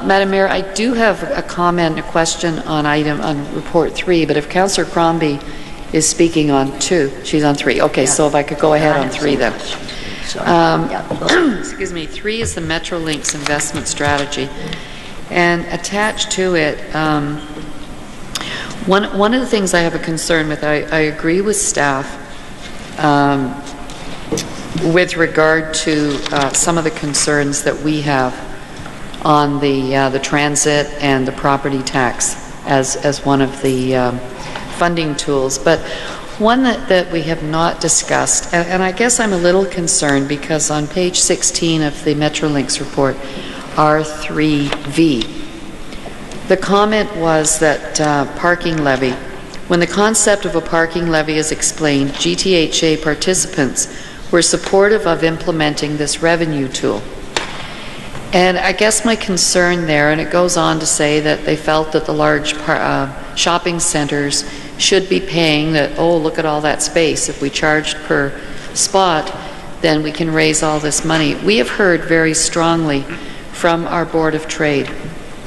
Madam Mayor, I do have a comment, a question on report 3, but if Councillor Crombie is speaking on 2, she's on 3. Okay, yeah. So if I could go ahead on 3 then. Excuse me. 3 is the Metrolinx investment strategy, and attached to it, one of the things I have a concern with, I agree with staff with regard to some of the concerns that we have on the transit and the property tax as one of the funding tools. But one that we have not discussed, and I guess I'm a little concerned because on page 16 of the Metrolinx report, R3V, the comment was that parking levy, when the concept of a parking levy is explained, GTHA participants were supportive of implementing this revenue tool. And I guess my concern there, and it goes on to say that they felt that the large shopping centres should be paying that, oh, look at all that space. If we charged per spot, then we can raise all this money. We have heard very strongly from our Board of Trade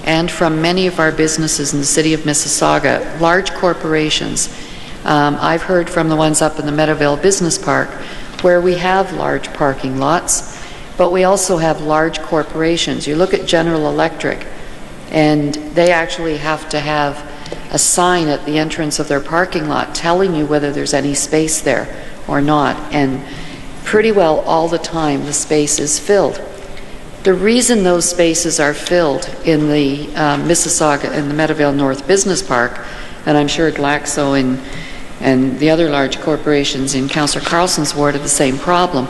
and from many of our businesses in the city of Mississauga, large corporations. I've heard from the ones up in the Meadowvale Business Park where we have large parking lots, but we also have large corporations. You look at General Electric, and they actually have to have a sign at the entrance of their parking lot telling you whether there's any space there or not, and pretty well all the time the space is filled. The reason those spaces are filled in the Mississauga and the Meadowvale North Business Park, and I'm sure Glaxo and the other large corporations in Councillor Carlson's ward have the same problem,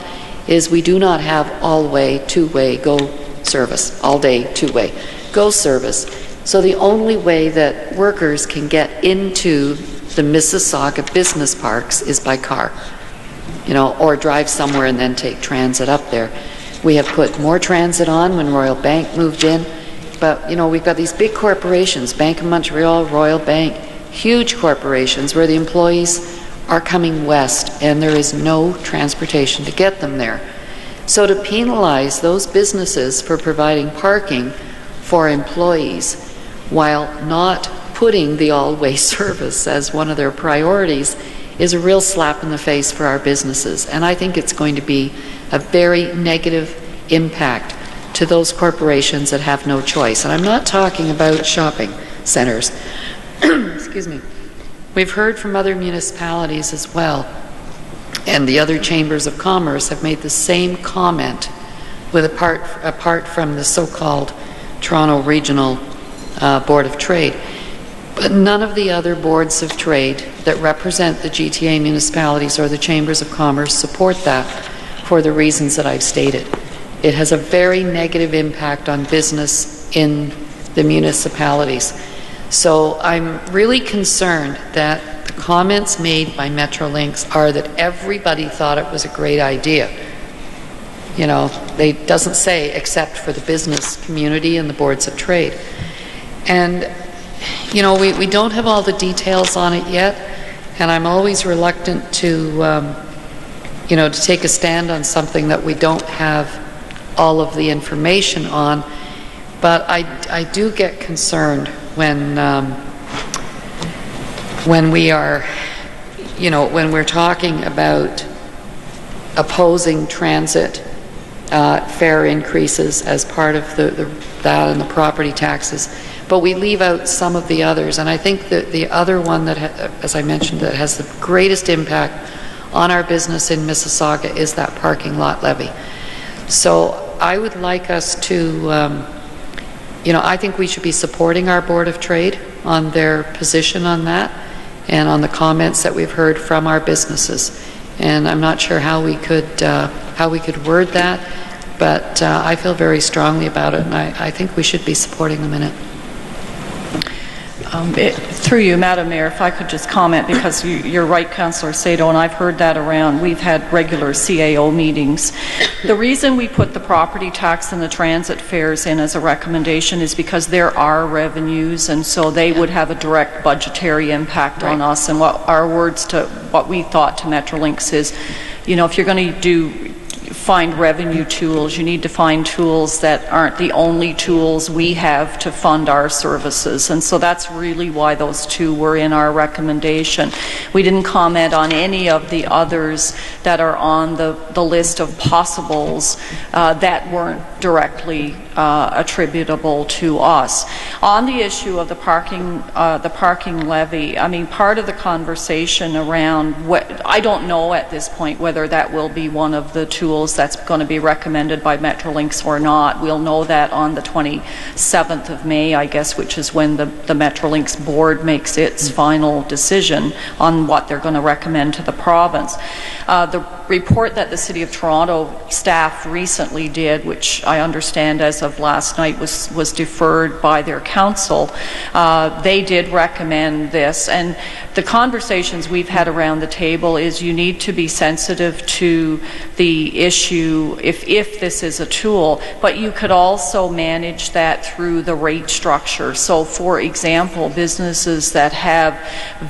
is we do not have all-way, two-way go service, all-day, two-way go service. So the only way that workers can get into the Mississauga business parks is by car, you know, or drive somewhere and then take transit up there. We have put more transit on when Royal Bank moved in, but, you know, we've got these big corporations, Bank of Montreal, Royal Bank, huge corporations where the employees are coming west and there is no transportation to get them there. So to penalize those businesses for providing parking for employees while not putting the all-way service as one of their priorities is a real slap in the face for our businesses. And I think it's going to be a very negative impact to those corporations that have no choice. And I'm not talking about shopping centers. Excuse me. We've heard from other municipalities as well, and the other chambers of commerce have made the same comment, with apart from the so-called Toronto Regional Board of Trade. But none of the other boards of trade that represent the GTA municipalities or the chambers of commerce support that for the reasons that I've stated. It has a very negative impact on business in the municipalities. So I'm really concerned that the comments made by Metrolinx are that everybody thought it was a great idea. You know, it doesn't say except for the business community and the boards of trade. And, you know, we don't have all the details on it yet, and I'm always reluctant to, you know, to take a stand on something that we don't have all of the information on. But I do get concerned when we are, you know, when we're talking about opposing transit fare increases as part of that and the property taxes, but we leave out some of the others. And I think that the other one that, as I mentioned, that has the greatest impact on our business in Mississauga is that parking lot levy. So I would like us to, you know, I think we should be supporting our Board of Trade on their position on that and on the comments that we've heard from our businesses. And I'm not sure how we could word that, but I feel very strongly about it, and I think we should be supporting them in it. Through you, Madam Mayor, if I could just comment, because you're right, Councillor Sato, and I've heard that around. We've had regular CAO meetings. The reason we put the property tax and the transit fares in as a recommendation is because there are revenues, and so they would have a direct budgetary impact on us. And what our words to what we thought to Metrolinx is, you know, if you're going to do find revenue tools. You need to find tools that aren't the only tools we have to fund our services. And so that's really why those two were in our recommendation. We didn't comment on any of the others that are on the list of possibles that weren't directly attributable to us. On the issue of the parking levy, I mean, part of the conversation around I don't know at this point whether that will be one of the tools that's going to be recommended by Metrolinx or not. We'll know that on the 27th of May, I guess, which is when the Metrolinx board makes its final decision on what they're going to recommend to the province. The report that the City of Toronto staff recently did, which I understand as of last night was deferred by their council, they did recommend this. And the conversations we've had around the table is you need to be sensitive to the issue if this is a tool, but you could also manage that through the rate structure. So, for example, businesses that have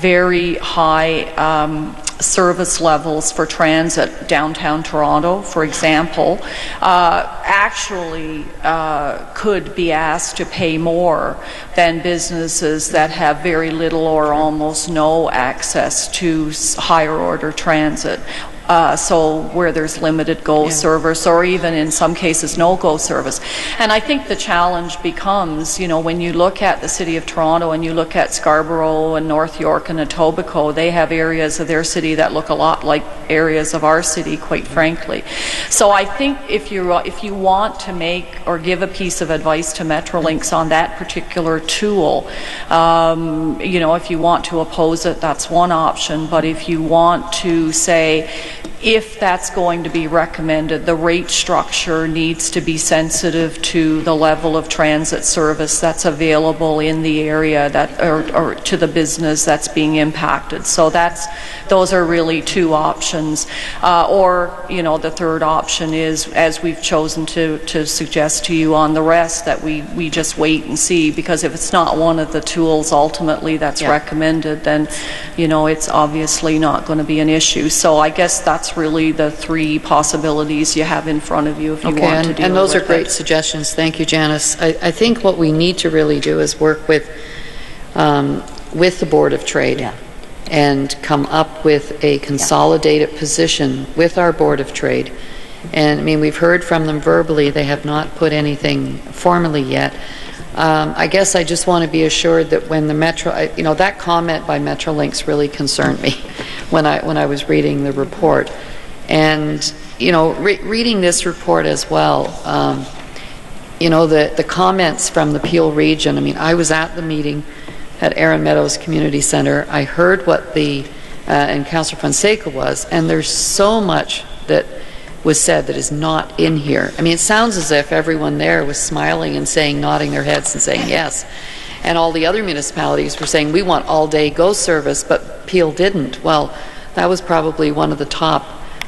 very high service levels for transit, downtown Toronto, for example, actually could be asked to pay more than businesses that have very little or almost no access to higher order transit. So where there's limited GO service, or even in some cases no GO service. And I think the challenge becomes, you know, when you look at the City of Toronto and you look at Scarborough and North York and Etobicoke, they have areas of their city that look a lot like areas of our city, quite frankly. So I think if you want to make or give a piece of advice to Metrolinx on that particular tool, you know, if you want to oppose it, that's one option. But if you want to say, if that's going to be recommended, the rate structure needs to be sensitive to the level of transit service that's available in the area that, or to the business that's being impacted. So those are really two options. Or, you know, the third option is, as we've chosen to suggest to you on the rest, that we just wait and see, because if it's not one of the tools ultimately that's recommended, then, you know, it's obviously not going to be an issue. So I guess that's really the three possibilities you have in front of you if you want to deal and those with are great it. suggestions. Thank you, Janice. I think what we need to really do is work with the Board of Trade and come up with a consolidated position with our Board of Trade. And I mean, we've heard from them verbally. They have not put anything formally yet. I guess I just want to be assured that when the you know, that comment by Metrolinx really concerned me when I was reading the report. And, you know, reading this report as well, you know, the comments from the Peel region, I mean, I was at the meeting at Erin Meadows Community Centre. I heard what and Councillor Fonseca was, and there's so much that was said that is not in here. I mean, it sounds as if everyone there was smiling and saying, nodding their heads and saying yes. And all the other municipalities were saying, we want all-day GO service, but Peel didn't. Well, that was probably one of the top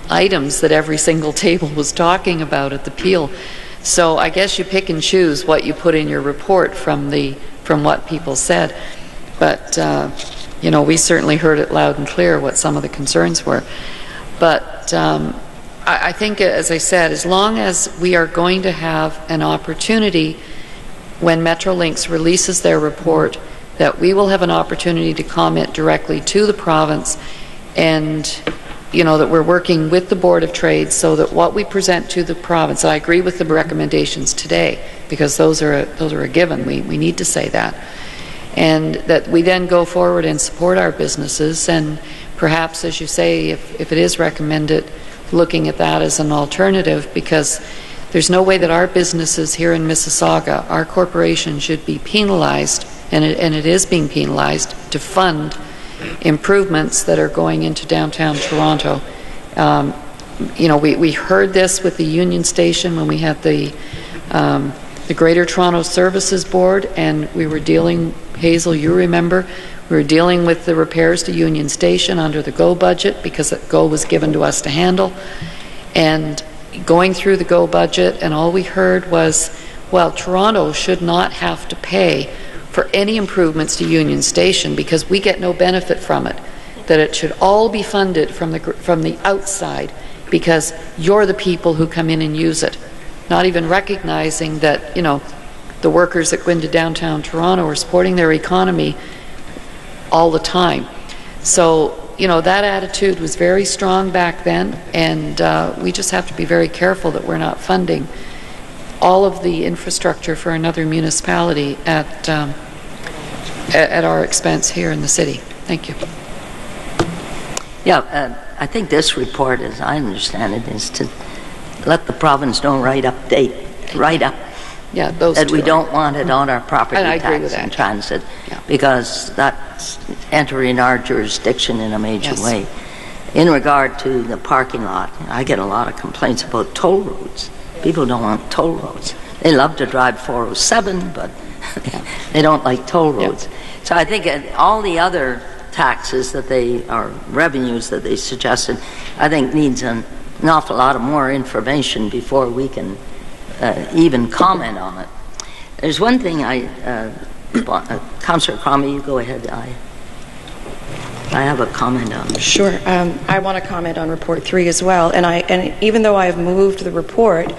items that every single table was talking about at the Peel. So I guess you pick and choose what you put in your report from what people said. But, you know, we certainly heard it loud and clear what some of the concerns were. But I think, as I said, as long as we are going to have an opportunity when Metrolinx releases their report, that we will have an opportunity to comment directly to the province, and, you know, that we're working with the Board of Trade so that what we present to the province, I agree with the recommendations today, because those are a given. We need to say that. And that we then go forward and support our businesses, and perhaps, as you say, if it is recommended, looking at that as an alternative, because there's no way that our businesses here in Mississauga, our corporation, should be penalized, and it is being penalized, to fund improvements that are going into downtown Toronto. You know, we heard this with the Union Station when we had the Greater Toronto Services Board, and we were dealing, Hazel, you remember, we were dealing with the repairs to Union Station under the GO budget, because GO was given to us to handle, and going through the GO budget, and all we heard was, well, Toronto should not have to pay for any improvements to Union Station because we get no benefit from it, that it should all be funded from the outside, because you're the people who come in and use it, not even recognizing that, you know, the workers that go into downtown Toronto are supporting their economy all the time. So, you know, that attitude was very strong back then, and we just have to be very careful that we're not funding all of the infrastructure for another municipality at our expense here in the city. Thank you. Yeah, I think this report, as I understand it, is to let the province know right up yeah, those that two we don't want it on our property And I agree with tax and that. transit, Yeah. because that's entering our jurisdiction in a major Yes. way. In regard to the parking lot, I get a lot of complaints about toll roads. People don't want toll roads. They love to drive 407, but they don't like toll roads. Yeah. So I think all the other taxes that revenues that they suggested, I think needs an awful lot of more information before we can even comment on it. There's one thing Councillor Crombie, you go ahead. I have a comment on it. Sure. I want to comment on Report 3 as well. And even though I have moved the report,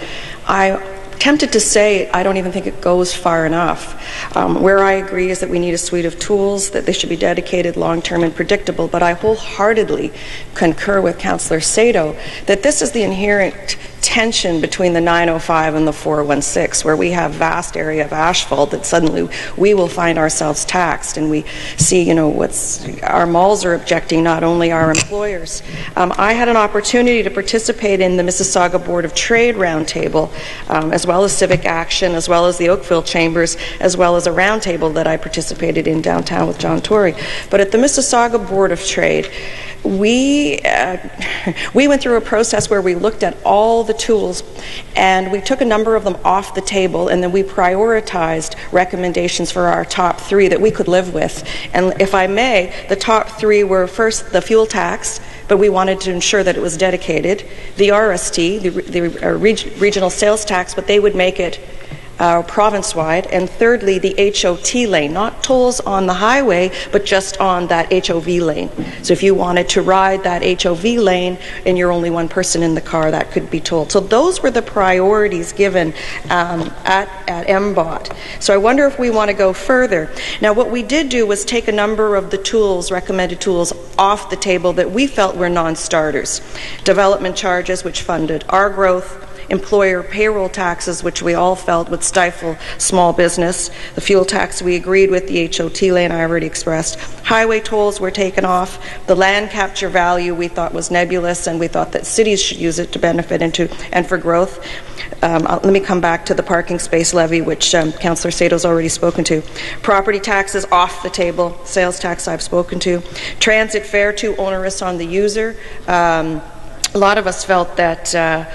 I'm tempted to say I don't even think it goes far enough. Where I agree is that we need a suite of tools, that they should be dedicated, long-term, and predictable. But I wholeheartedly concur with Councillor Sato that this is the inherent tension between the 905 and the 416, where we have vast area of asphalt that suddenly we will find ourselves taxed, and we see, you know, our malls are objecting, not only our employers. I had an opportunity to participate in the Mississauga Board of Trade Roundtable, as well as Civic Action, as well as the Oakville Chambers, as well as a roundtable that I participated in downtown with John Tory. But at the Mississauga Board of Trade, we went through a process where we looked at all the tools, and we took a number of them off the table, and then we prioritized recommendations for our top 3 that we could live with. And if I may, the top 3 were first the fuel tax, but we wanted to ensure that it was dedicated, the RST, the regional sales tax, but they would make it province-wide, and thirdly, the HOT lane, not tolls on the highway, but just on that HOV lane. So if you wanted to ride that HOV lane and you're only one person in the car, that could be tolled. So those were the priorities given at MBOT. So I wonder if we want to go further. Now, what we did do was take a number of the tools, recommended tools, off the table that we felt were non-starters. Development charges, which funded our growth, employer payroll taxes, which we all felt would stifle small business. The fuel tax we agreed with, the HOT lane I already expressed. Highway tolls were taken off. The land capture value we thought was nebulous, and we thought that cities should use it to benefit and for growth. Let me come back to the parking space levy, which Councillor Sato's already spoken to. Property taxes off the table. Sales tax I've spoken to. Transit fare too onerous on the user. A lot of us felt that a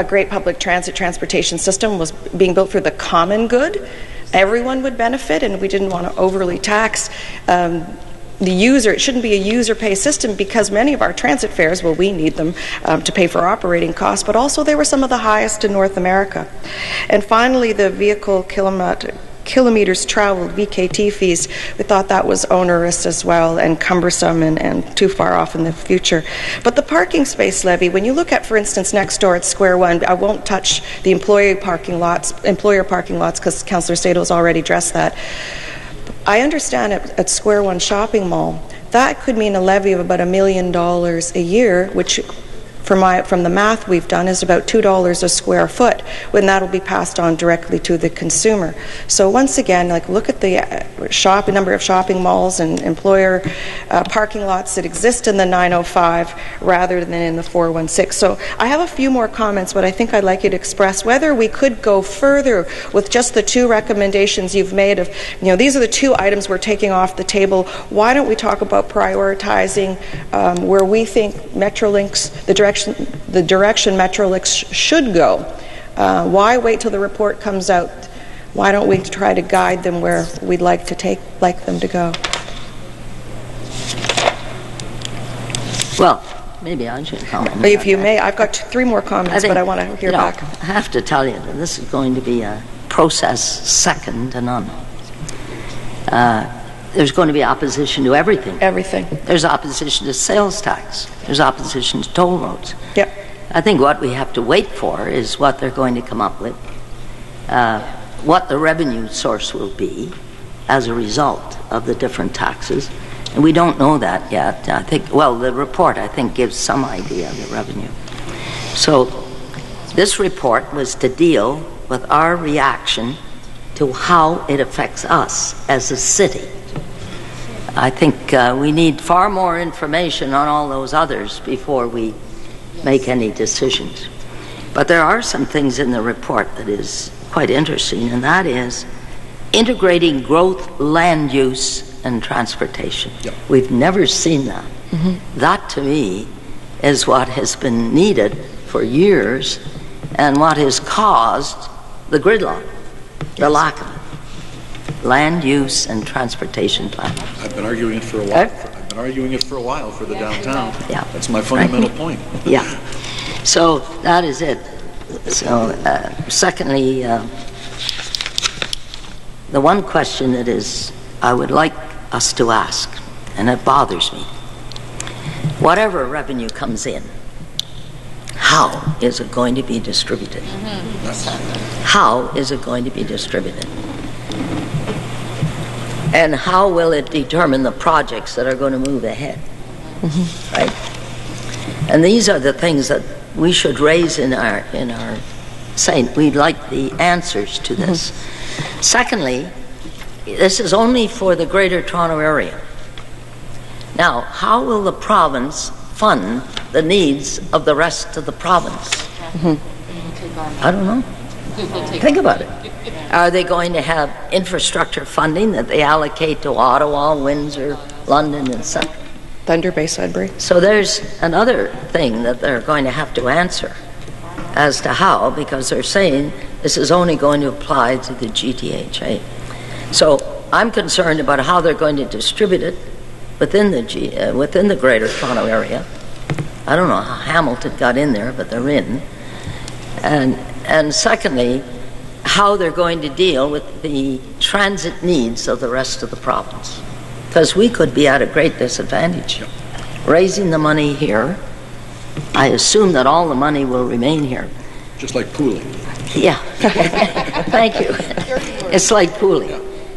great public transportation system was being built for the common good. Everyone would benefit, and we didn't want to overly tax the user. It shouldn't be a user-pay system, because many of our transit fares, well, we need them to pay for operating costs, but also they were some of the highest in North America. And finally, the vehicle kilometers traveled, VKT fees, we thought that was onerous as well, and cumbersome, and too far off in the future. But the parking space levy, when you look at, for instance, next door at Square One, I won't touch the employer parking lots, because Councillor Sato's already addressed that. I understand at Square One Shopping Mall, that could mean a levy of about $1 million a year, which from the math we've done is about $2 a square foot, when that'll be passed on directly to the consumer. So once again, look at the number of shopping malls and employer parking lots that exist in the 905 rather than in the 416. So I have a few more comments, but I think I'd like you to express whether we could go further with just the 2 recommendations you've made of, these are the 2 items we're taking off the table. Why don't we talk about prioritizing where we think Metrolinx, the direction Metrolinx should go? Why wait till the report comes out? Why don't we try to guide them where we'd like them to go? Well, maybe I should comment. If you may, I've got 3 more comments, but I want to hear back. I have to tell you that this is going to be a process second to none. there's going to be opposition to everything. Everything. There's opposition to sales tax. There's opposition to toll roads. Yep. I think what we have to wait for is what they're going to come up with, what the revenue source will be as a result of the different taxes. And we don't know that yet. I think, well, the report, I think, gives some idea of the revenue. So this report was to deal with our reaction to how it affects us as a city. I think we need far more information on all those others before we make any decisions. But there are some things in the report that is quite interesting, and that is integrating growth, land use, and transportation. Yep. We've never seen that. That, to me, is what has been needed for years and what has caused the gridlock, the lack of it. Land use and transportation plan. I've been arguing it for a while. I've been arguing it for a while for the downtown. Yeah. That's my fundamental point. Yeah. So that is it. So secondly, the one question that is I would like us to ask, and it bothers me, whatever revenue comes in, how is it going to be distributed? How is it going to be distributed? And how will it determine the projects that are going to move ahead? Right? And these are the things that we should raise in our saying we'd like the answers to this. Secondly, this is only for the Greater Toronto Area. Now, how will the province fund the needs of the rest of the province? I don't know. Think about it. Are they going to have infrastructure funding that they allocate to Ottawa, Windsor, London, and such? Thunder Bay, Sudbury. So there's another thing that they're going to have to answer as to how, because they're saying this is only going to apply to the GTHA. So I'm concerned about how they're going to distribute it within the Greater Toronto Area. I don't know how Hamilton got in there, but they're in. And secondly, how they're going to deal with the transit needs of the rest of the province. Because we could be at a great disadvantage. Raising the money here, I assume that all the money will remain here. Just like pooling. Yeah. Thank you. It's like pooling,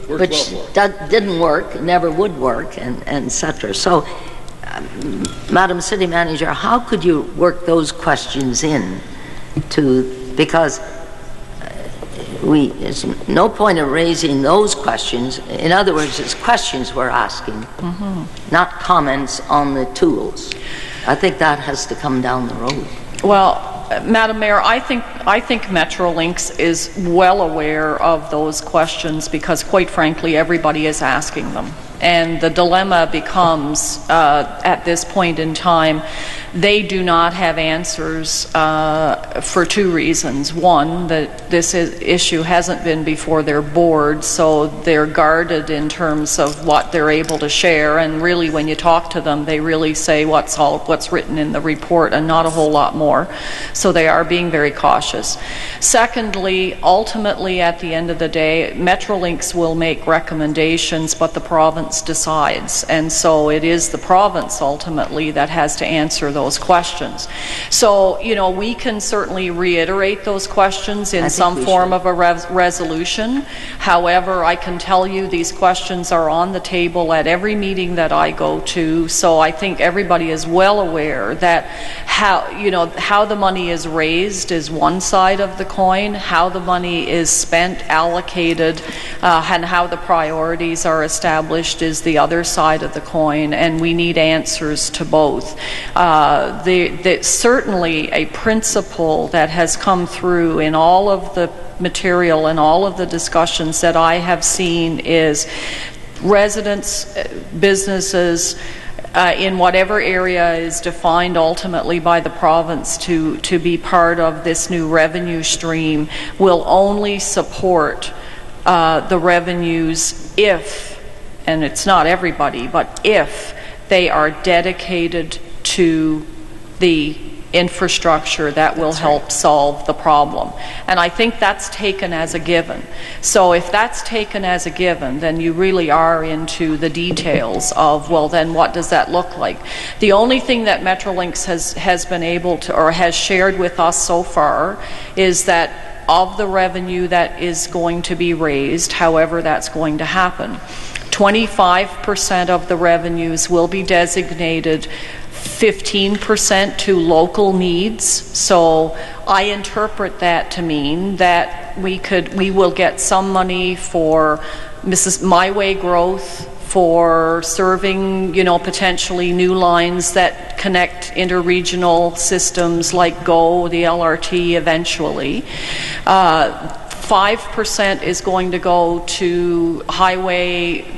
which didn't work, never would work, and et cetera. So, Madam City Manager, how could you work those questions in to, because there's no point in raising those questions. In other words, it's questions we're asking, not comments on the tools. I think that has to come down the road. Well, Madam Mayor, I think Metrolinx is well aware of those questions because, quite frankly, everybody is asking them. And the dilemma becomes, at this point in time, they do not have answers for two reasons. One, that this issue hasn't been before their board, so they're guarded in terms of what they're able to share. And really, when you talk to them, they really say what's written in the report and not a whole lot more. So they are being very cautious. Secondly, ultimately, at the end of the day, Metrolinx will make recommendations, but the province decides, and so it is the province ultimately that has to answer those questions. So, you know, we can certainly reiterate those questions in some form of a resolution. However, I can tell you these questions are on the table at every meeting that I go to, so I think everybody is well aware that how the money is raised is one side of the coin, how the money is spent, allocated, and how the priorities are established is the other side of the coin, and we need answers to both. Certainly a principle that has come through in all of the material and all of the discussions that I have seen is residents, businesses, in whatever area is defined ultimately by the province to be part of this new revenue stream will only support the revenues if, and it's not everybody, but if they are dedicated to the infrastructure that will help solve the problem. And I think that's taken as a given. So if that's taken as a given, then you really are into the details of, well, then what does that look like? The only thing that Metrolinx has been able to, or has shared with us so far, is that of the revenue that is going to be raised, however that's going to happen, 25% of the revenues will be designated 15% to local needs. So I interpret that to mean that we will get some money for My Way growth, for serving, potentially new lines that connect interregional systems like GO, the LRT eventually. 5% is going to go to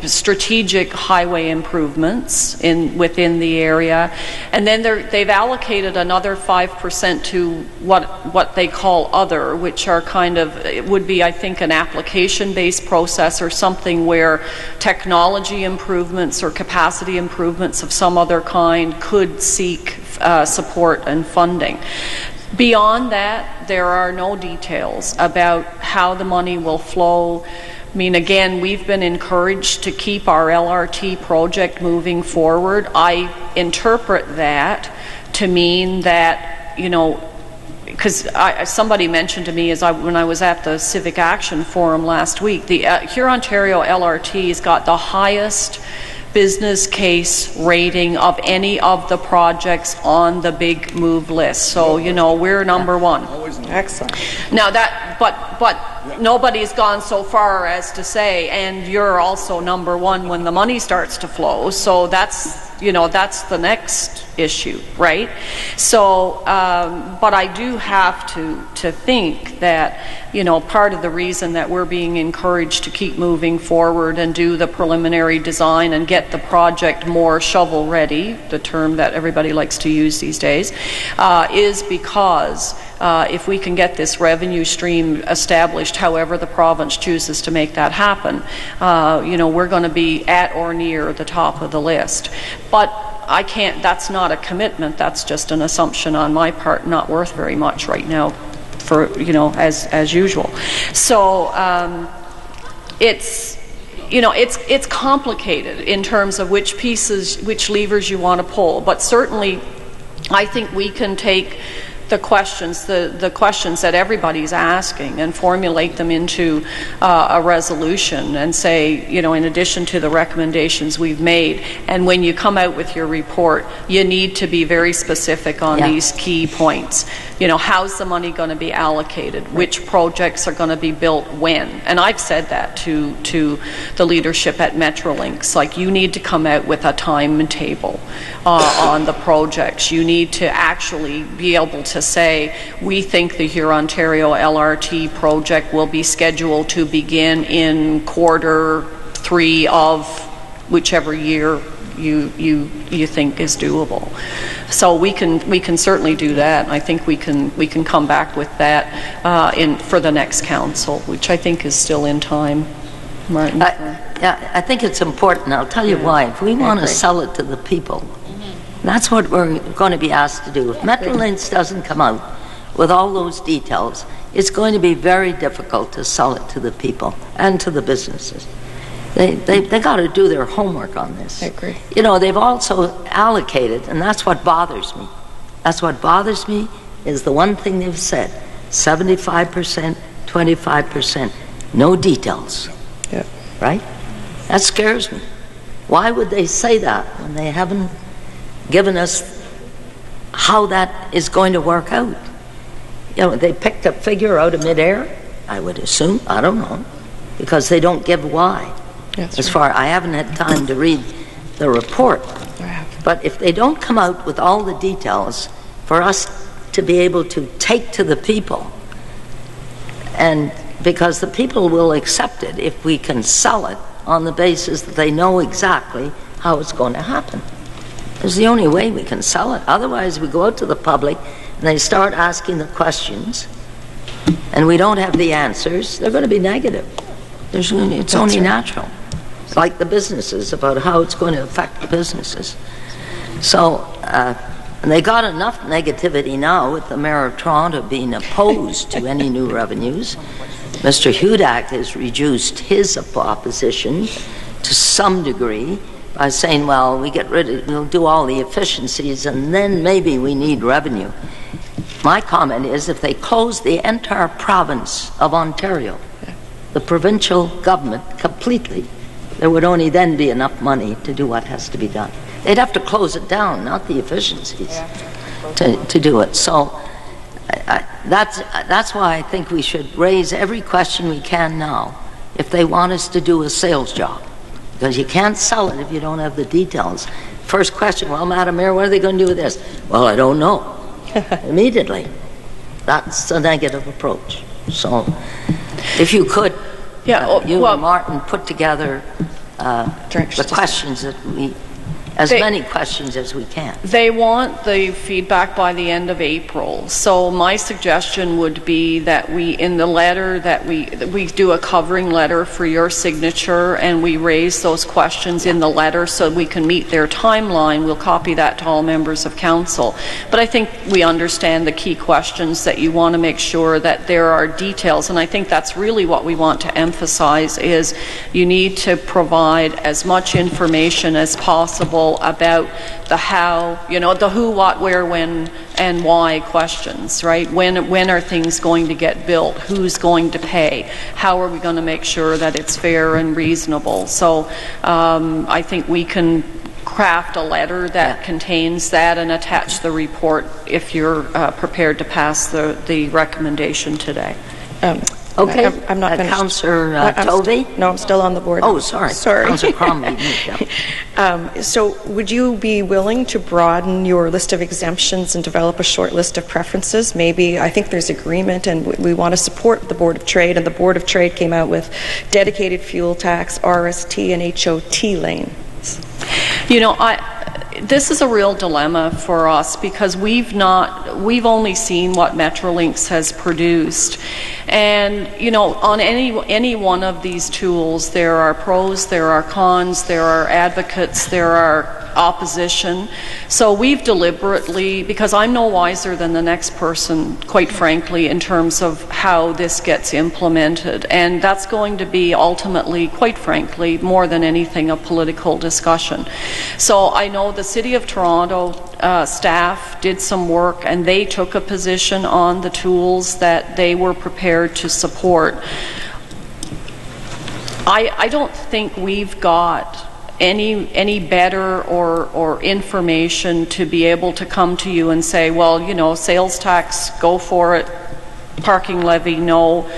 strategic highway improvements within the area, and then they've allocated another 5% to what they call other, which are it would be, I think, an application-based process or something where technology improvements or capacity improvements of some other kind could seek support and funding. Beyond that, there are no details about how the money will flow. I mean, again, we've been encouraged to keep our LRT project moving forward. I interpret that to mean that, because somebody mentioned to me when I was at the Civic Action Forum last week, the Hurontario LRT has got the highest business case rating of any of the projects on the big move list. So, we're number one. Excellent. Now but nobody's gone so far as to say, and you're also number one when the money starts to flow. So that's the next issue, right? So, but I do have to think that, part of the reason that we're being encouraged to keep moving forward and do the preliminary design and get the project more shovel-ready, the term that everybody likes to use these days, is because if we can get this revenue stream established, however the province chooses to make that happen, we're going to be at or near the top of the list. But I can't, that's not a commitment, that's just an assumption on my part, not worth very much right now for, as usual. So it's complicated in terms of which levers you want to pull, but certainly I think we can take the questions that everybody's asking and formulate them into a resolution and say, in addition to the recommendations we've made, and when you come out with your report, you need to be very specific on these key points. How's the money going to be allocated? Which projects are going to be built when? And I've said that to the leadership at Metrolinx. Like, you need to come out with a timetable on the projects. You need to actually be able to say, we think the Hurontario LRT project will be scheduled to begin in Q3 of whichever year you think is doable. So we can certainly do that. I think we can come back with that for the next council, which I think is still in time. Martin? I think it's important. I'll tell you why. If we want to sell it to the people, that's what we're going to be asked to do. If Metrolinx doesn't come out with all those details, it's going to be very difficult to sell it to the people and to the businesses. They got to do their homework on this. I agree. They've also allocated, and that's what bothers me. That's what bothers me is the one thing they've said, 75%, 25%, no details. Yeah. Right? That scares me. Why would they say that when they haven't given us how that is going to work out? They picked a figure out of midair, I would assume. I don't know. Because they don't give why. I haven't had time to read the report. But if they don't come out with all the details for us to be able to take to the people, and because the people will accept it if we can sell it on the basis that they know exactly how it's going to happen. It's the only way we can sell it. Otherwise, we go out to the public and they start asking the questions and we don't have the answers, they're going to be negative. It's only natural. It's like the businesses, about how it's going to affect the businesses. So And they got enough negativity now with the Mayor of Toronto being opposed to any new revenues. Mr. Hudak has reduced his opposition to some degree by saying, well, we'll do all the efficiencies and then maybe we need revenue. My comment is if they close the entire province of Ontario, the provincial government completely, there would only then be enough money to do what has to be done. They'd have to close it down, not the efficiencies, to do it. So that's why I think we should raise every question we can now if they want us to do a sales job. Because you can't sell it if you don't have the details. First question, well, Madam Mayor, what are they going to do with this? Well, I don't know. Immediately. That's a negative approach. So if you could, and Martin, put together the questions that many questions as we can. They want the feedback by the end of April. So my suggestion would be that in the letter, that we do a covering letter for your signature and we raise those questions in the letter so we can meet their timeline. We'll copy that to all members of council. But I think we understand the key questions, that you want to make sure that there are details. And I think that's really what we want to emphasize, is you need to provide as much information as possible about the how, the who, what, where, when, and why questions, right? When are things going to get built? Who's going to pay? How are we going to make sure that it's fair and reasonable? So I think we can craft a letter that contains that and attach the report if you're prepared to pass the recommendation today. Okay. I'm not finished. Councillor Tovey? No, I'm still on the board. Oh, sorry. Councillor Cromley. So would you be willing to broaden your list of exemptions and develop a short list of preferences? Maybe, I think there's agreement and we want to support the Board of Trade, and the Board of Trade came out with dedicated fuel tax, RST, and HOT lanes. This is a real dilemma for us because we've only seen what Metrolinx has produced. And, on any one of these tools, there are pros, there are cons, there are advocates, there are opposition. So we've deliberately, because I'm no wiser than the next person, quite frankly, in terms of how this gets implemented. And that's going to be ultimately, quite frankly, more than anything, a political discussion. So I know the City of Toronto staff did some work and they took a position on the tools that they were prepared to support. I don't think we've got any better or information to be able to come to you and say, well, sales tax, go for it, parking levy, no.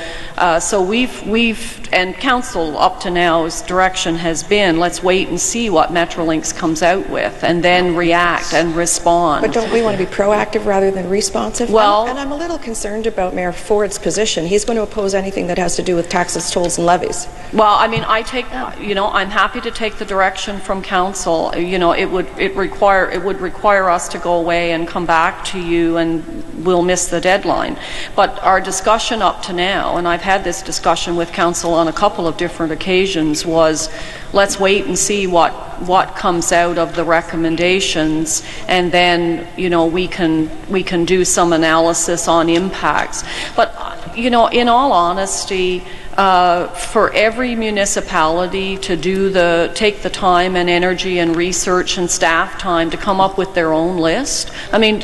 So we've and council up to now's direction has been, let's wait and see what Metrolinx comes out with and then react and respond. But don't we want to be proactive rather than responsive? Well, and I'm a little concerned about Mayor Ford's position. He's going to oppose anything that has to do with taxes, tolls, and levies. Well, I mean, I'm happy to take the direction from council. It would require us to go away and come back to you, and we'll miss the deadline. But our discussion up to now, and I've had this discussion with council on a couple of different occasions, was let's wait and see what comes out of the recommendations, and then we can do some analysis on impacts. But in all honesty, for every municipality to take the time and energy and research and staff time to come up with their own list, I mean,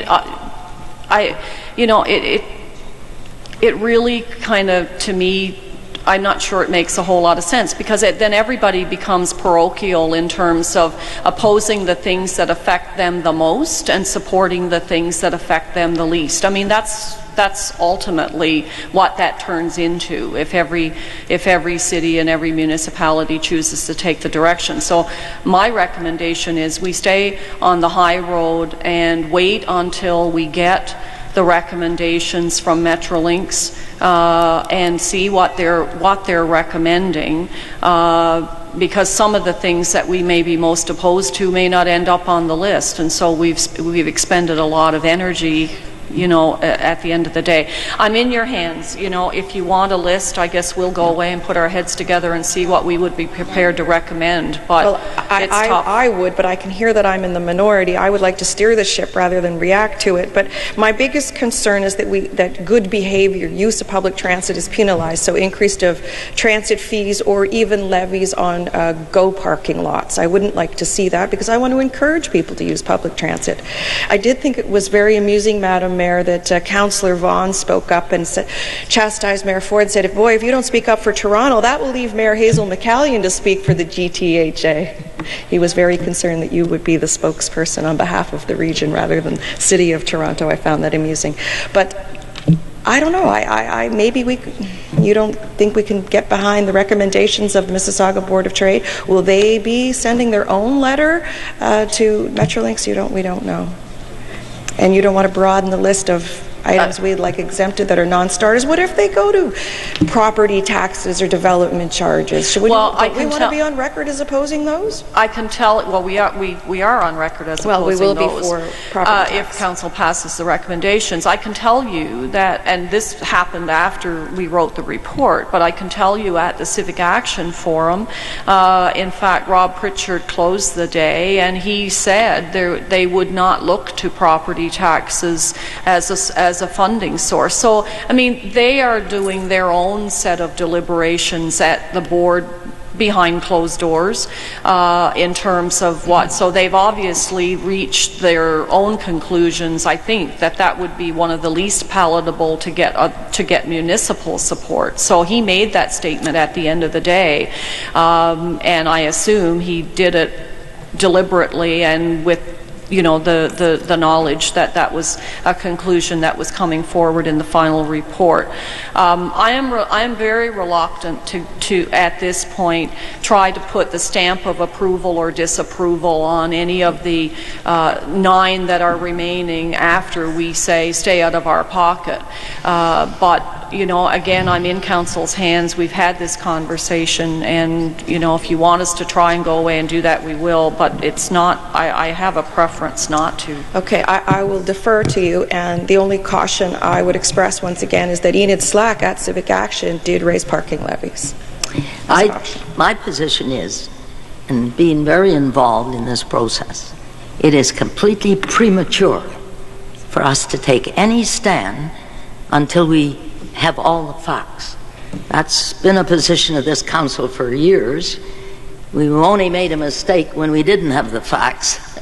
it really kind of, to me, I'm not sure it makes a whole lot of sense, because then everybody becomes parochial in terms of opposing the things that affect them the most and supporting the things that affect them the least. I mean, that's ultimately what that turns into if every city and every municipality chooses to take the direction. So my recommendation is we stay on the high road and wait until we get the recommendations from Metrolinx and see what they're recommending, because some of the things that we may be most opposed to may not end up on the list, and so we've expended a lot of energy you know, at the end of the day. I'm in your hands. You know, if you want a list, I guess we'll go away and put our heads together and see what we would be prepared to recommend, but Well, it's tough. I would, but I can hear that I'm in the minority. I would like to steer the ship rather than react to it. But my biggest concern is that good behavior, use of public transit is penalized, so increased of transit fees or even levies on GO parking lots. I wouldn't like to see that because I want to encourage people to use public transit. I did think it was very amusing, Madam Mayor, that Councillor Vaughan spoke up and chastised Mayor Ford and said, if you don't speak up for Toronto, that will leave Mayor Hazel McCallion to speak for the GTHA. He was very concerned that you would be the spokesperson on behalf of the region rather than City of Toronto. I found that amusing. But I don't know. Maybe you don't think we can get behind the recommendations of the Mississauga Board of Trade? Will they be sending their own letter to Metrolinx? We don't know. And you don't want to broaden the list of items we'd like exempted that are non-starters. What if they go to property taxes or development charges? We want to be on record as opposing those? I can tell. Well, we are on record as opposing those. Well, we will be for property tax. If Council passes the recommendations. I can tell you that, and this happened after we wrote the report, but I can tell you at the Civic Action Forum, in fact, Rob Pritchard closed the day, and he said they would not look to property taxes as a funding source. So, I mean, they are doing their own set of deliberations at the board behind closed doors in terms of what. So they've obviously reached their own conclusions. I think that would be one of the least palatable to get municipal support. So he made that statement at the end of the day, and I assume he did it deliberately and with, you know, the knowledge that was a conclusion that was coming forward in the final report. I am very reluctant to at this point try to put the stamp of approval or disapproval on any of the 9 that are remaining after we say stay out of our pocket. But you know, again, I'm in Council's hands. We've had this conversation, and you know, if you want us to try and go away and do that, we will. But it's not. I have a preference not to. Okay, I will defer to you. And the only caution I would express once again is that Enid Slack at Civic Action did raise parking levies. My position is, and being very involved in this process, it is completely premature for us to take any stand until we have all the facts. That's been a position of this council for years. We only made a mistake when we didn't have the facts.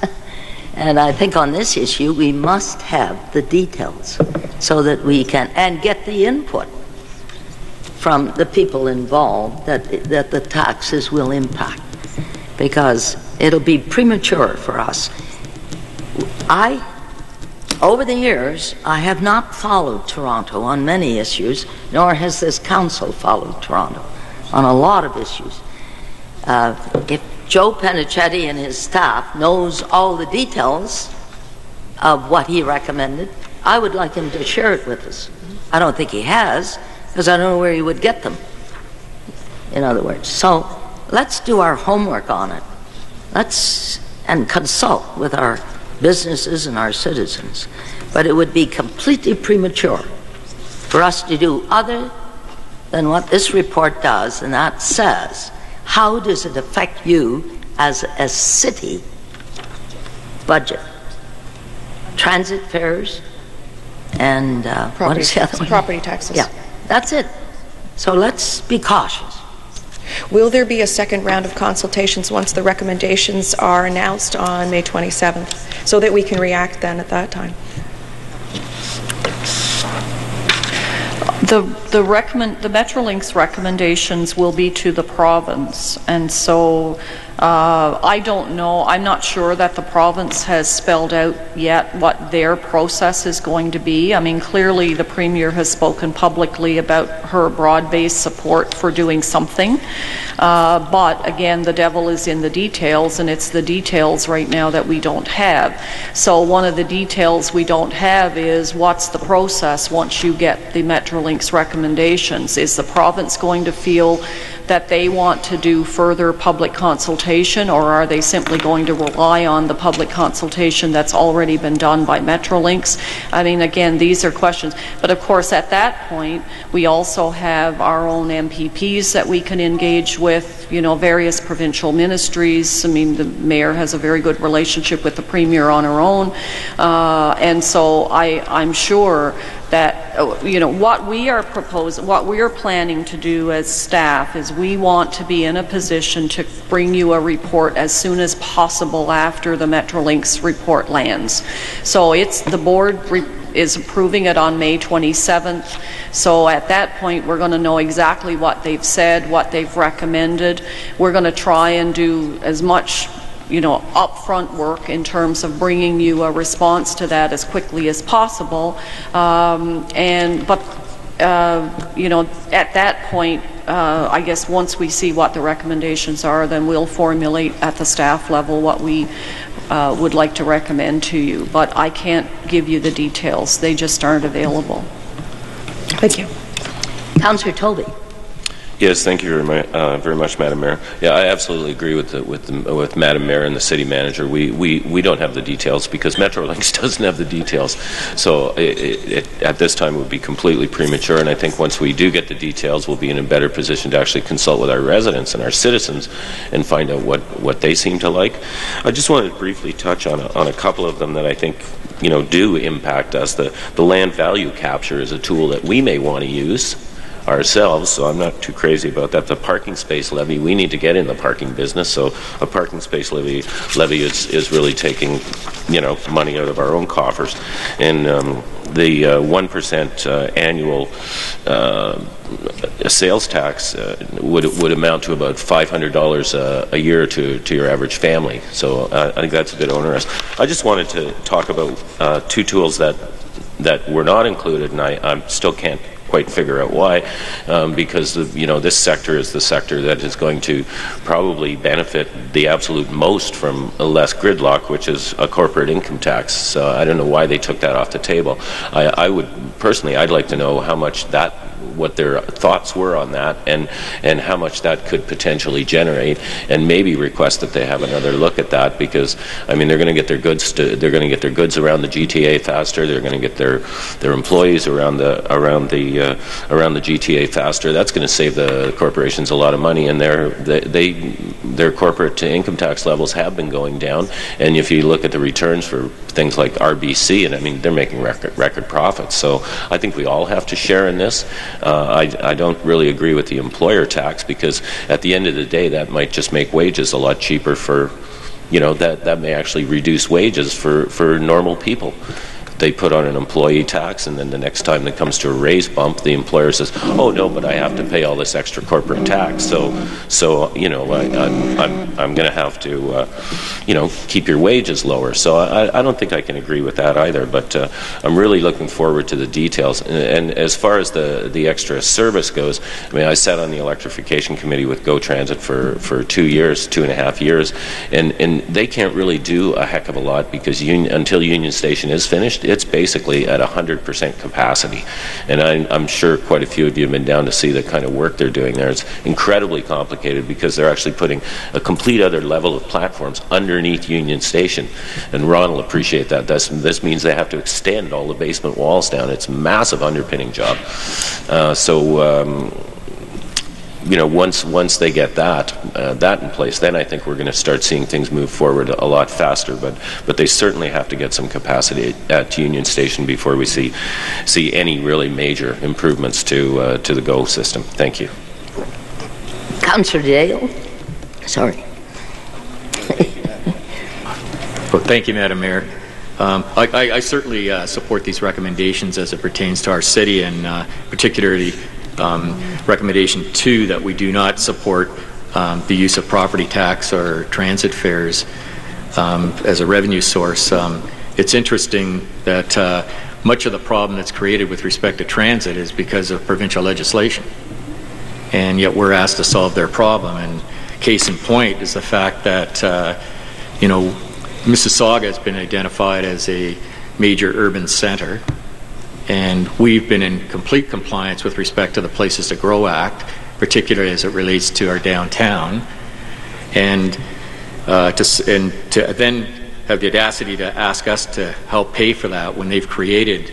And I think on this issue we must have the details so that we can, and get the input from the people involved that the taxes will impact, because it'll be premature for us. Over the years, I have not followed Toronto on many issues, nor has this council followed Toronto on a lot of issues. If Joe Penichetti and his staff knows all the details of what he recommended, I would like him to share it with us. I don't think he has, because I don't know where he would get them, in other words. So let's do our homework on it. And consult with our businesses and our citizens. But it would be completely premature for us to do other than what this report does, and that says, how does it affect you as a city budget? Transit fares and what is the other one? Property taxes. Yeah, that's it. So let's be cautious. Will there be a second round of consultations once the recommendations are announced on May 27th, so that we can react then at that time? The Metrolinx recommendations will be to the province, and so I don't know. I'm not sure that the province has spelled out yet what their process is going to be. I mean, clearly the Premier has spoken publicly about her broad-based support for doing something, but again, the devil is in the details, and it's the details right now that we don't have. So one of the details we don't have is what's the process once you get the Metrolinx recommendations. Is the province going to feel that they want to do further public consultation, or are they simply going to rely on the public consultation that's already been done by Metrolinx? I mean, again, these are questions. But of course, at that point, we also have our own MPPs that we can engage with, you know, various provincial ministries. I mean, the mayor has a very good relationship with the premier on her own. And so I'm sure that, you know, what we are proposing, what we are planning to do as staff is we want to be in a position to bring you a report as soon as possible after the Metrolinx report lands. So it's the board is approving it on May 27th. So at that point, we're going to know exactly what they've said, what they've recommended. We're going to try and do as much, you know, upfront work in terms of bringing you a response to that as quickly as possible. You know, at that point, I guess once we see what the recommendations are, then we'll formulate at the staff level what we would like to recommend to you. But I can't give you the details. They just aren't available. Thank you. Councillor Toby. Yes, thank you very much, Madam Mayor. Yeah, I absolutely agree with Madam Mayor and the City Manager. We don't have the details because Metrolinx doesn't have the details. So at this time it would be completely premature, and I think once we do get the details, we'll be in a better position to actually consult with our residents and our citizens and find out what they seem to like. I just wanted to briefly touch on a couple of them that I think, you know, do impact us. The land value capture is a tool that we may want to use ourselves, so I'm not too crazy about that. The parking space levy, we need to get in the parking business, so a parking space levy is really taking, you know, money out of our own coffers. And the 1% annual sales tax would amount to about $500 a year to your average family. So I think that's a bit onerous. I just wanted to talk about two tools that were not included, and I still can't quite figure out why, because you know, this sector is the sector that is going to probably benefit the absolute most from less gridlock, which is a corporate income tax. So I don't know why they took that off the table. I would personally, I'd like to know how much what their thoughts were on that, and how much that could potentially generate, and maybe request that they have another look at that, because I mean, they're going to get their goods around the GTA faster. They're going to get their employees around the GTA faster. That's going to save the corporations a lot of money, and their corporate income tax levels have been going down. And if you look at the returns for things like RBC, and I mean, they're making record profits. So I think we all have to share in this. I don't really agree with the employer tax, because at the end of the day, that might just make wages a lot cheaper for, you know, that may actually reduce wages for normal people. They put on an employee tax, and then the next time it comes to a raise bump, the employer says, "Oh no, but I have to pay all this extra corporate tax." So you know, I'm going to have to, you know, keep your wages lower. So I don't think I can agree with that either. But I'm really looking forward to the details. And as far as the extra service goes, I mean, I sat on the electrification committee with Go Transit for 2.5 years, and they can't really do a heck of a lot, because until Union Station is finished, it's basically at 100% capacity. And I'm sure quite a few of you have been down to see the kind of work they're doing there. It's incredibly complicated, because they're actually putting a complete other level of platforms underneath Union Station. And Ron will appreciate that. This means they have to extend all the basement walls down. It's a massive underpinning job. You know, once they get that in place, then I think we're going to start seeing things move forward a lot faster. But they certainly have to get some capacity at Union Station before we see any really major improvements to the GO system. Thank you. Councillor Dale. Sorry. Well, thank you, Madam Mayor. I certainly support these recommendations as it pertains to our city, and particularly recommendation 2, that we do not support the use of property tax or transit fares as a revenue source. It's interesting that much of the problem that's created with respect to transit is because of provincial legislation, and yet we're asked to solve their problem. And case in point is the fact that you know, Mississauga has been identified as a major urban centre, and we've been in complete compliance with respect to the Places to Grow Act, particularly as it relates to our downtown, and to then have the audacity to ask us to help pay for that when they've created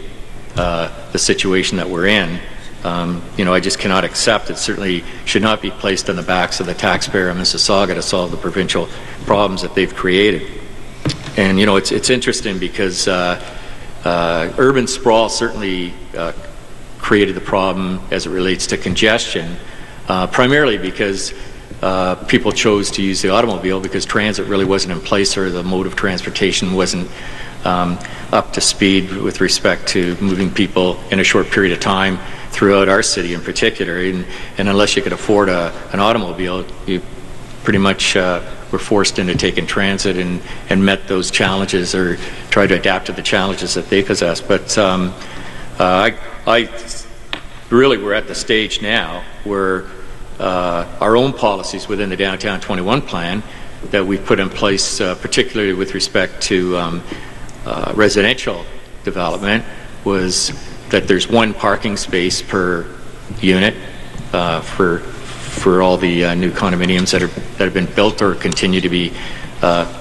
the situation that we're in. I just cannot accept. It certainly should not be placed on the backs of the taxpayer of Mississauga to solve the provincial problems that they've created. And it's interesting because urban sprawl certainly created the problem as it relates to congestion, primarily because people chose to use the automobile because transit really wasn't in place, or the mode of transportation wasn't up to speed with respect to moving people in a short period of time throughout our city in particular. And unless you could afford an automobile, you pretty much were forced into taking transit and met those challenges, or tried to adapt to the challenges that they possess. But really, we're at the stage now where our own policies within the Downtown 21 plan that we've put in place, particularly with respect to residential development, was that there's one parking space per unit for all the new condominiums that have been built or continue to be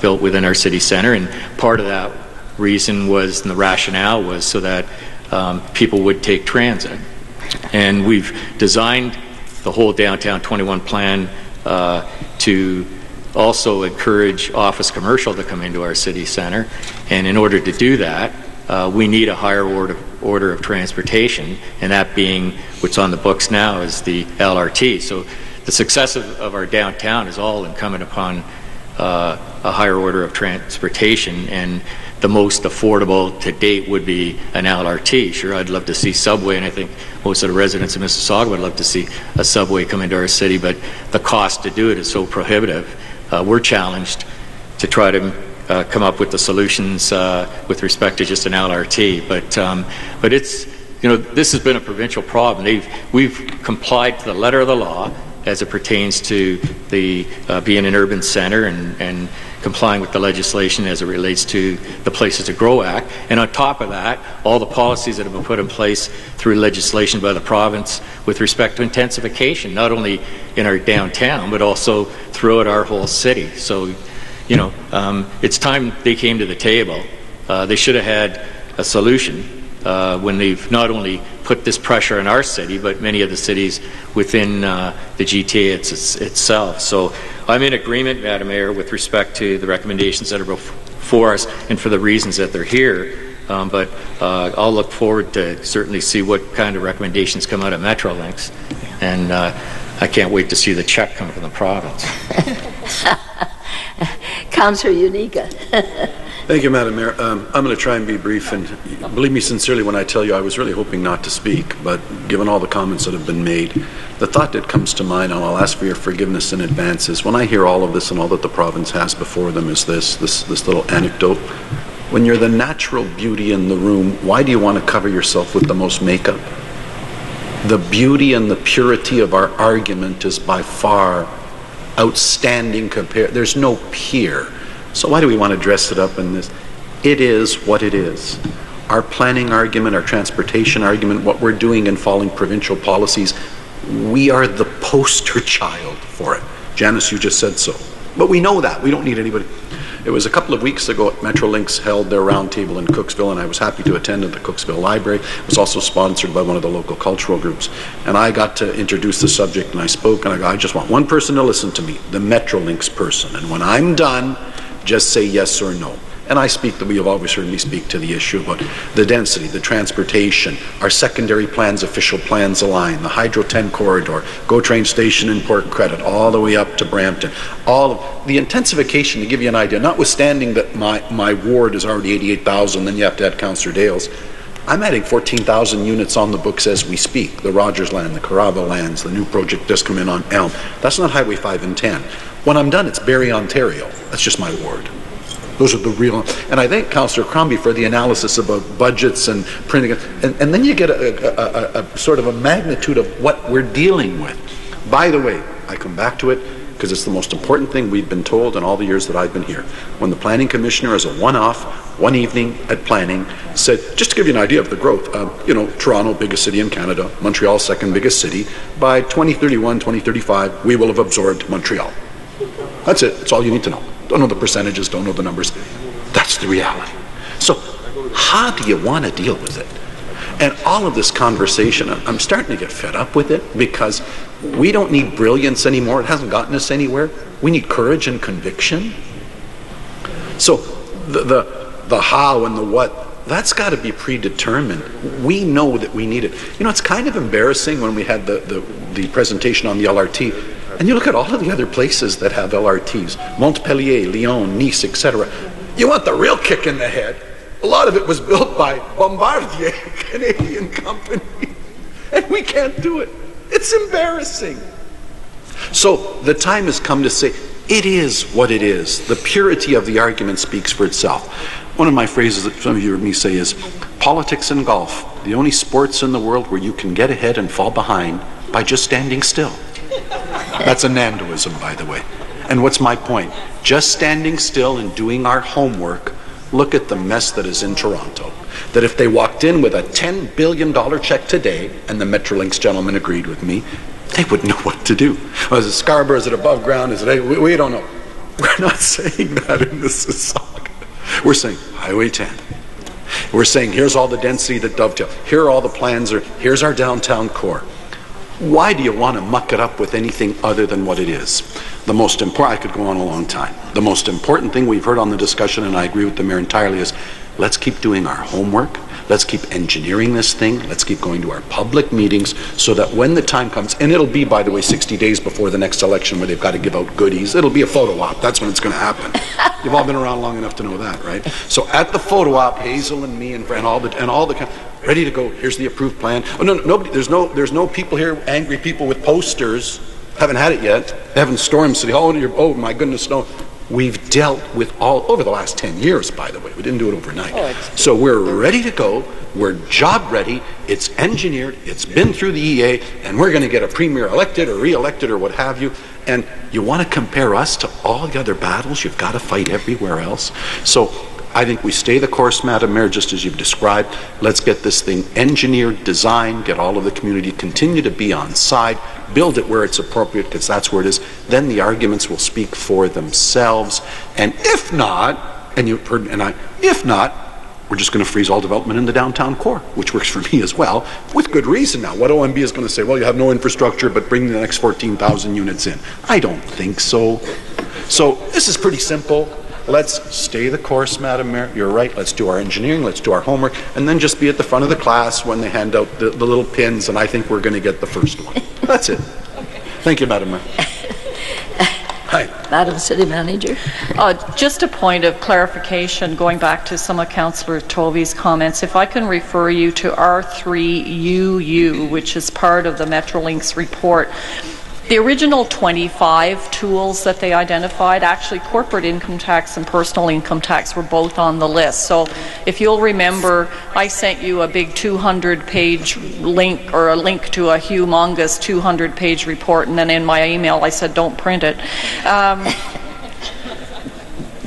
built within our city centre. And part of that reason was, and the rationale was, so that people would take transit. And we've designed the whole Downtown 21 plan to also encourage office commercial to come into our city centre. And in order to do that, we need a higher order of transportation, and that being what's on the books now is the LRT. So the success of our downtown is all incumbent upon a higher order of transportation, and the most affordable to date would be an LRT. Sure, I'd love to see subway, and I think most of the residents of Mississauga would love to see a subway come into our city, but the cost to do it is so prohibitive. We're challenged to try to come up with the solutions with respect to just an LRT, but it's, this has been a provincial problem. We've complied to the letter of the law as it pertains to the being an urban centre and complying with the legislation as it relates to the Places to Grow Act. And on top of that, all the policies that have been put in place through legislation by the province with respect to intensification, not only in our downtown, but also throughout our whole city. So, it's time they came to the table. They should have had a solution when they've not only put this pressure on our city, but many of the cities within the GTA itself. So I'm in agreement, Madam Mayor, with respect to the recommendations that are before us and for the reasons that they're here. But I'll look forward to certainly see what kind of recommendations come out of Metrolinx. And I can't wait to see the check come from the province. Councillor Unica. Thank you, Madam Mayor. I'm going to try and be brief, and believe me sincerely when I tell you I was really hoping not to speak, but given all the comments that have been made, the thought that comes to mind, and I'll ask for your forgiveness in advance, is when I hear all of this and all that the province has before them is this little anecdote. When you're the natural beauty in the room, why do you want to cover yourself with the most makeup? The beauty and the purity of our argument is by far outstanding compared. There's no peer. So why do we want to dress it up in this? It is what it is. Our planning argument, our transportation argument, what we're doing in following provincial policies, we are the poster child for it. Janice, you just said so. But we know that. We don't need anybody. It was a couple of weeks ago at Metrolinx held their roundtable in Cooksville, and I was happy to attend at the Cooksville Library. It was also sponsored by one of the local cultural groups. And I got to introduce the subject, and I spoke, and I go, I just want one person to listen to me, the Metrolinx person. And when I'm done, just say yes or no. And I speak, that we have always heard me speak to the issue about the density, the transportation, our secondary plans, official plans align, the Hydro 10 corridor, GO train station in Port Credit, all the way up to Brampton. All of the intensification, to give you an idea, notwithstanding that my ward is already 88,000, then you have to add Councillor Dale's, I'm adding 14,000 units on the books as we speak. The Rogers land, the Carava lands, the new project just come in on Elm. That's not Highway 5 and 10. When I'm done, it's Barrie, Ontario. That's just my ward. Those are the real, and I thank Councillor Crombie for the analysis about budgets and printing, and then you get a sort of a magnitude of what we're dealing with. By the way, I come back to it because it's the most important thing we've been told in all the years that I've been here. When the Planning Commissioner is a one-off, one evening at planning, said, just to give you an idea of the growth, Toronto, biggest city in Canada, Montreal, second biggest city, by 2031, 2035, we will have absorbed Montreal. That's it. That's all you need to know. Don't know the percentages, don't know the numbers. That's the reality. So how do you want to deal with it? And all of this conversation, I'm starting to get fed up with it, because we don't need brilliance anymore. It hasn't gotten us anywhere. We need courage and conviction. So the how and the what, that's got to be predetermined. We know that we need it. It's kind of embarrassing when we had the presentation on the LRT, and you look at all of the other places that have LRTs, Montpellier, Lyon, Nice, etc. You want the real kick in the head. A lot of it was built by Bombardier, a Canadian company, and we can't do it. It's embarrassing. So the time has come to say, it is what it is. The purity of the argument speaks for itself. One of my phrases that some of you heard me say is, politics and golf, the only sports in the world where you can get ahead and fall behind by just standing still. That's a Nandoism, by the way. And what's my point? Just standing still and doing our homework. Look at the mess that is in Toronto. That if they walked in with a $10 billion check today, and the Metrolinx gentleman agreed with me, they wouldn't know what to do. Is it Scarborough? Is it above ground? Is it? We don't know. We're not saying that in Mississauga. We're saying Highway 10. We're saying here's all the density that dovetail. Here are all the plans. Here's our downtown core. Why do you want to muck it up with anything other than what it is? The most important, I could go on a long time. The most important thing we've heard on the discussion, and I agree with the mayor entirely, is let's keep doing our homework. Let's keep engineering this thing. Let's keep going to our public meetings so that when the time comes, and it'll be, by the way, 60 days before the next election where they've got to give out goodies. It'll be a photo op. That's when it's going to happen. You've all been around long enough to know that, right? So at the photo op, Hazel and me and all the ready to go. Here's the approved plan. Oh no, nobody. There's no people here, angry people with posters. Haven't had it yet. They haven't stormed City Hall. Oh my goodness, no. We've dealt with all over the last 10 years, by the way. We didn't do it overnight. So we're ready to go. We're job ready. It's engineered. It's been through the EA, and we're going to get a premier elected or re-elected or what have you. And you want to compare us to all the other battles you've got to fight everywhere else. So I think we stay the course, Madam Mayor, just as you've described. Let's get this thing engineered, designed, get all of the community, continue to be on side, build it where it's appropriate, because that's where it is. Then the arguments will speak for themselves. And if not, and you've heard, if not, we're just going to freeze all development in the downtown core, which works for me as well, with good reason now. What OMB is going to say, well, you have no infrastructure, but bring the next 14,000 units in. I don't think so. So this is pretty simple. Let's stay the course, Madam Mayor. You're right. Let's do our engineering. Let's do our homework. And then just be at the front of the class when they hand out the little pins, and I think we're going to get the first one. That's it. Okay. Thank you, Madam Mayor. Hi. Madam City Manager. Just a point of clarification, going back to some of Councillor Tovey's comments. If I can refer you to R3UU, which is part of the Metrolinx report. The original 25 tools that they identified, actually corporate income tax and personal income tax were both on the list. So if you'll remember, I sent you a big 200-page link, or a link to a humongous 200-page report, and then in my email I said don't print it.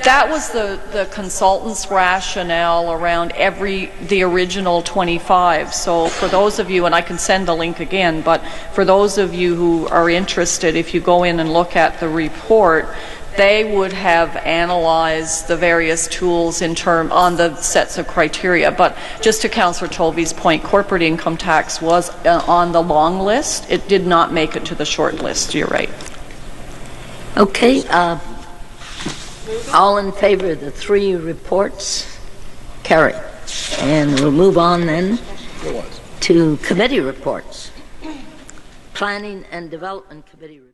That was the consultant's rationale around the original 25. So for those of you, and I can send the link again, but for those of you who are interested, if you go in and look at the report, they would have analyzed the various tools on the sets of criteria. But just to Councillor Tovey's point, corporate income tax was on the long list. It did not make it to the short list. You're right. Okay. All in favor of the three reports? Carry. And we'll move on then to committee reports. Planning and Development Committee report.